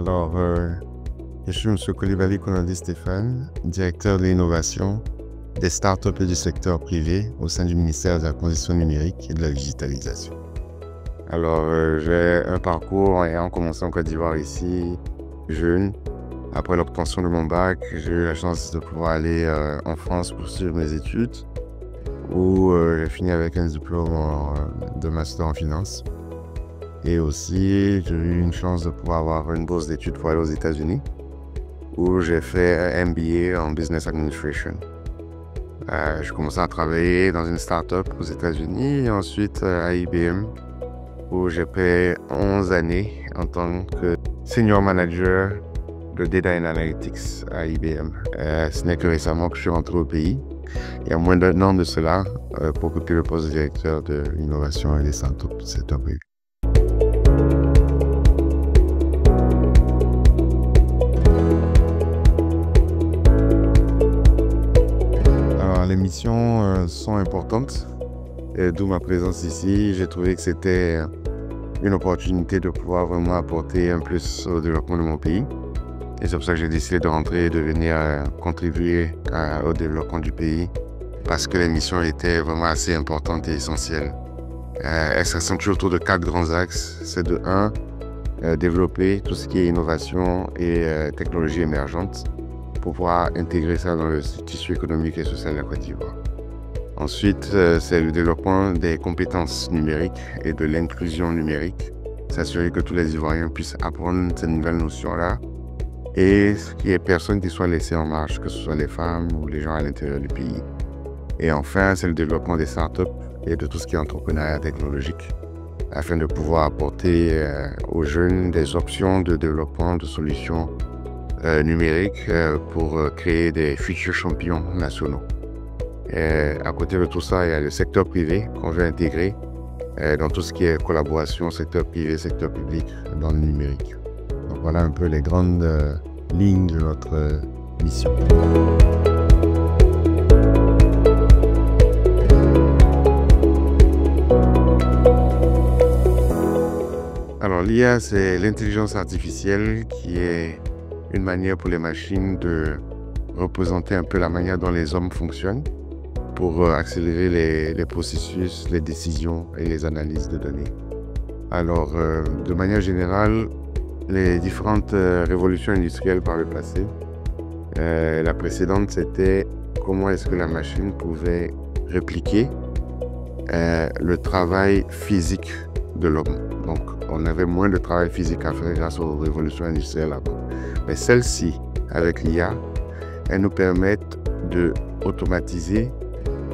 Je suis M. Coulibaly Konandi Stéphane, directeur de l'innovation des startups et du secteur privé au sein du ministère de la Transition numérique et de la digitalisation. J'ai un parcours ayant commencé en Côte d'Ivoire ici, jeune. Après l'obtention de mon bac, j'ai eu la chance de pouvoir aller en France poursuivre mes études, où j'ai fini avec un diplôme de master en finance. Et aussi, j'ai eu une chance de pouvoir avoir une bourse d'études pour aller aux États-Unis, où j'ai fait un MBA en Business Administration. J'ai commencé à travailler dans une start-up aux États-Unis et ensuite à IBM, où j'ai fait 11 années en tant que Senior Manager de Data and Analytics à IBM. Ce n'est que récemment que je suis rentré au pays, il y a moins d'un an de cela, pour occuper le poste de directeur de l'innovation et des startups du secteur privé. Les missions sont importantes, et d'où ma présence ici. J'ai trouvé que c'était une opportunité de pouvoir vraiment apporter un plus au développement de mon pays. Et c'est pour ça que j'ai décidé de rentrer et de venir contribuer au développement du pays, parce que les missions étaient vraiment assez importantes et essentielles. Elles s'accentuent autour de 4 grands axes. C'est de 1, développer tout ce qui est innovation et technologie émergente, pour pouvoir intégrer ça dans le tissu économique et social de la Côte d'Ivoire. Ensuite, c'est le développement des compétences numériques et de l'inclusion numérique. S'assurer que tous les Ivoiriens puissent apprendre ces nouvelles notions-là et qu'il n'y ait personne qui soit laissé en marge, que ce soit les femmes ou les gens à l'intérieur du pays. Et enfin, c'est le développement des startups et de tout ce qui est entrepreneuriat technologique, afin de pouvoir apporter aux jeunes des options de développement de solutions numérique pour créer des futurs champions nationaux. Et à côté de tout ça, il y a le secteur privé qu'on veut intégrer dans tout ce qui est collaboration secteur privé, secteur public dans le numérique. Donc voilà un peu les grandes lignes de notre mission. Alors l'IA, c'est l'intelligence artificielle qui est une manière pour les machines de représenter un peu la manière dont les hommes fonctionnent pour accélérer les processus, les décisions et les analyses de données. Alors, de manière générale, les différentes révolutions industrielles par le passé, la précédente, c'était comment est-ce que la machine pouvait répliquer le travail physique de l'homme. Donc, on avait moins de travail physique à faire grâce aux révolutions industrielles avant. Mais celles-ci, avec l'IA, elles nous permettent d'automatiser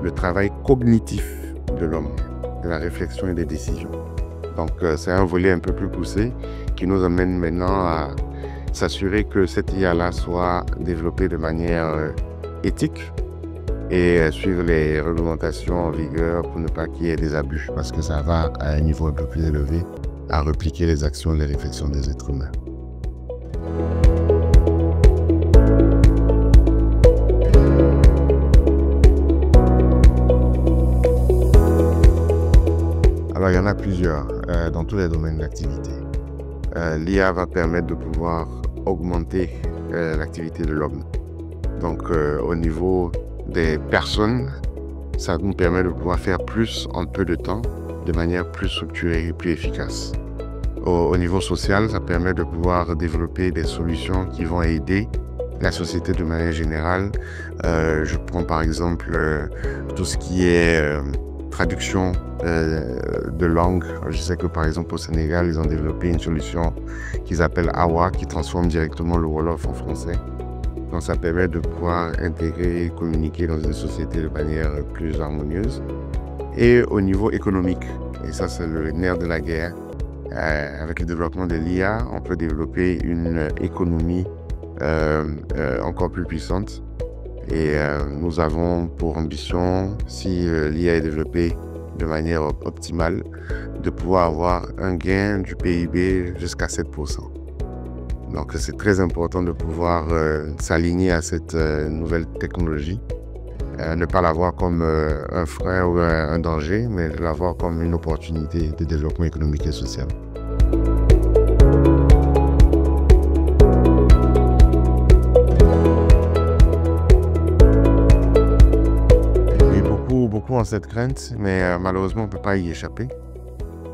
le travail cognitif de l'homme, de la réflexion et des décisions. Donc, c'est un volet un peu plus poussé qui nous amène maintenant à s'assurer que cette IA-là soit développée de manière éthique et suivre les réglementations en vigueur pour ne pas qu'il y ait des abus, parce que ça va à un niveau un peu plus élevé à répliquer les actions et les réflexions des êtres humains. Alors, il y en a plusieurs dans tous les domaines d'activité. L'IA va permettre de pouvoir augmenter l'activité de l'homme. Donc, au niveau des personnes, ça nous permet de pouvoir faire plus en peu de temps, de manière plus structurée et plus efficace. Au niveau social, ça permet de pouvoir développer des solutions qui vont aider la société de manière générale. Je prends par exemple tout ce qui est traduction de langue. Je sais que par exemple au Sénégal, ils ont développé une solution qu'ils appellent Awa, qui transforme directement le Wolof en français. Donc ça permet de pouvoir intégrer et communiquer dans une société de manière plus harmonieuse. Et au niveau économique, et ça c'est le nerf de la guerre, avec le développement de l'IA, on peut développer une économie encore plus puissante. Et nous avons pour ambition, si l'IA est développée de manière optimale, de pouvoir avoir un gain du PIB jusqu'à 7%. Donc c'est très important de pouvoir s'aligner à cette nouvelle technologie, ne pas la voir comme un frein ou un danger, mais la voir comme une opportunité de développement économique et social. beaucoup ont cette crainte, mais malheureusement, on ne peut pas y échapper.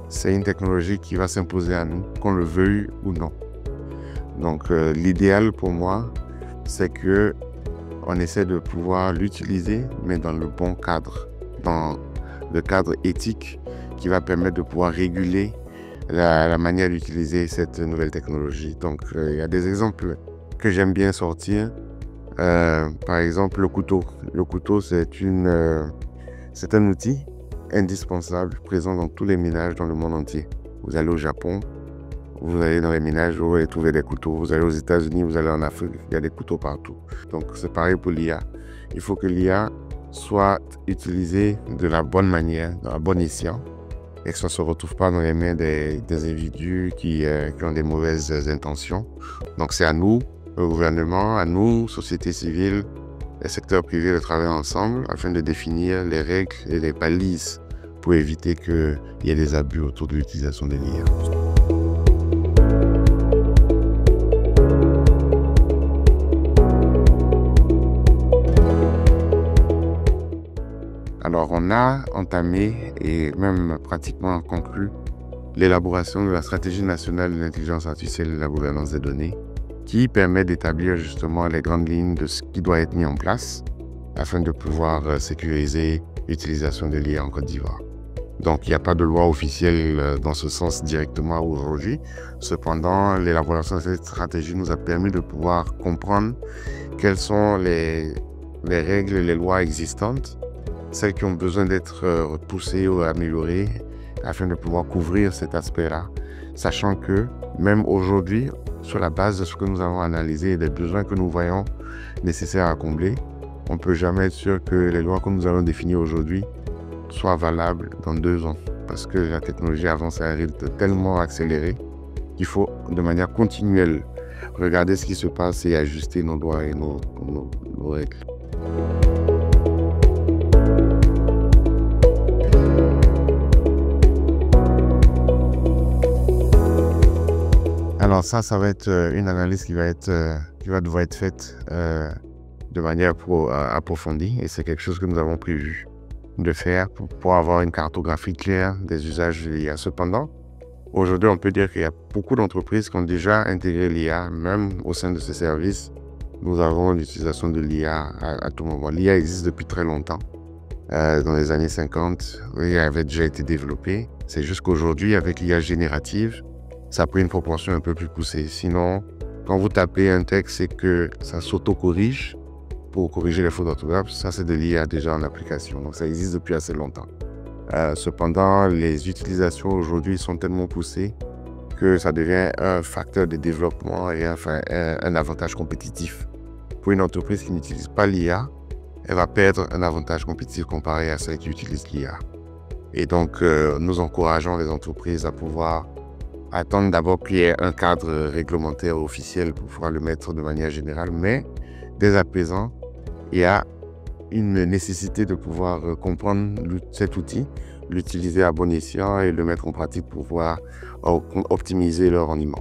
C'est une technologie qui va s'imposer à nous, qu'on le veuille ou non. Donc, l'idéal pour moi, c'est que on essaie de pouvoir l'utiliser, mais dans le bon cadre, dans le cadre éthique qui va permettre de pouvoir réguler la manière d'utiliser cette nouvelle technologie. Donc, il y a des exemples que j'aime bien sortir. Par exemple, le couteau. Le couteau, c'est un outil indispensable, présent dans tous les ménages dans le monde entier. Vous allez au Japon, vous allez dans les ménages, vous allez trouver des couteaux. Vous allez aux États-Unis, vous allez en Afrique, il y a des couteaux partout. Donc, c'est pareil pour l'IA. Il faut que l'IA soit utilisée de la bonne manière, dans la bonne escient, et que ça ne se retrouve pas dans les mains des individus qui ont des mauvaises intentions. Donc, c'est à nous, le gouvernement, à nous, société civile, les secteurs privés, de travailler ensemble afin de définir les règles et les balises pour éviter qu'il y ait des abus autour de l'utilisation de l'IA. Alors, on a entamé et même pratiquement conclu l'élaboration de la stratégie nationale de l'intelligence artificielle et de la gouvernance des données, qui permet d'établir justement les grandes lignes de ce qui doit être mis en place afin de pouvoir sécuriser l'utilisation de l'IA en Côte d'Ivoire. Donc, il n'y a pas de loi officielle dans ce sens directement aujourd'hui. Cependant, l'élaboration de cette stratégie nous a permis de pouvoir comprendre quelles sont les règles et les lois existantes, celles qui ont besoin d'être repoussées ou améliorées afin de pouvoir couvrir cet aspect-là, sachant que même aujourd'hui, sur la base de ce que nous avons analysé et des besoins que nous voyons nécessaires à combler, on ne peut jamais être sûr que les lois que nous allons définir aujourd'hui soient valables dans 2 ans, parce que la technologie avance à un rythme tellement accéléré qu'il faut de manière continuelle regarder ce qui se passe et ajuster nos lois et nos règles. Alors ça va être une analyse qui va devoir être faite de manière approfondie, et c'est quelque chose que nous avons prévu de faire pour avoir une cartographie claire des usages de l'IA. Cependant, aujourd'hui, on peut dire qu'il y a beaucoup d'entreprises qui ont déjà intégré l'IA, même au sein de ces services. Nous avons l'utilisation de l'IA à tout moment. L'IA existe depuis très longtemps. Dans les années 50, l'IA avait déjà été développée. C'est juste qu'aujourd'hui, avec l'IA générative, ça a pris une proportion un peu plus poussée. Sinon, quand vous tapez un texte et que ça s'auto-corrige pour corriger les fautes d'orthographe, ça c'est de l'IA déjà en application. Donc ça existe depuis assez longtemps. Cependant, les utilisations aujourd'hui sont tellement poussées que ça devient un facteur de développement et un avantage compétitif. Pour une entreprise qui n'utilise pas l'IA, elle va perdre un avantage compétitif comparé à celle qui utilise l'IA. Et donc, nous encourageons les entreprises à pouvoir attendre d'abord qu'il y ait un cadre réglementaire officiel pour pouvoir le mettre de manière générale, mais dès à présent, il y a une nécessité de pouvoir comprendre cet outil, l'utiliser à bon escient et le mettre en pratique pour pouvoir optimiser leur rendement.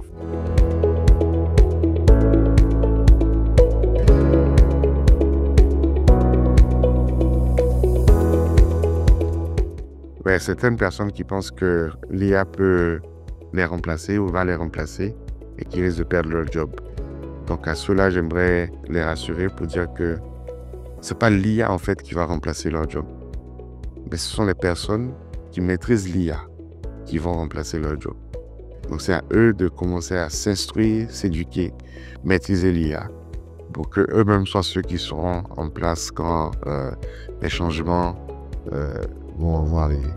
Ouais, certaines personnes qui pensent que l'IA peut les remplacer ou va les remplacer et qui risquent de perdre leur job. Donc à ceux-là, j'aimerais les rassurer pour dire que ce n'est pas l'IA en fait qui va remplacer leur job, mais ce sont les personnes qui maîtrisent l'IA qui vont remplacer leur job. Donc c'est à eux de commencer à s'instruire, s'éduquer, maîtriser l'IA pour qu'eux-mêmes soient ceux qui seront en place quand les changements vont arriver.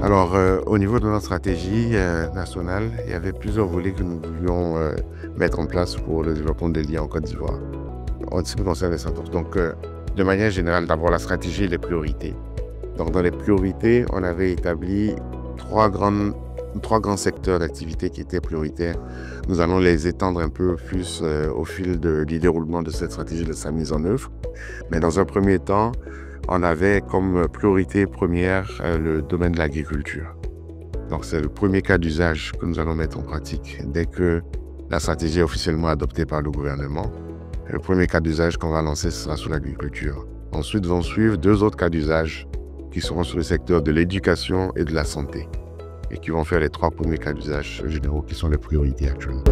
Alors, au niveau de notre stratégie nationale, il y avait plusieurs volets que nous voulions mettre en place pour le développement des liens en Côte d'Ivoire. En ce qui concerne les centres. Donc, de manière générale, d'abord la stratégie et les priorités. Donc, dans les priorités, on avait établi trois grands secteurs d'activité qui étaient prioritaires. Nous allons les étendre un peu plus au fil du déroulement de cette stratégie, de sa mise en œuvre. Mais dans un premier temps, on avait comme priorité première le domaine de l'agriculture. Donc, c'est le premier cas d'usage que nous allons mettre en pratique dès que la stratégie est officiellement adoptée par le gouvernement. Le premier cas d'usage qu'on va lancer, ce sera sur l'agriculture. Ensuite vont suivre 2 autres cas d'usage qui seront sur le secteur de l'éducation et de la santé et qui vont faire les 3 premiers cas d'usage généraux qui sont les priorités actuellement.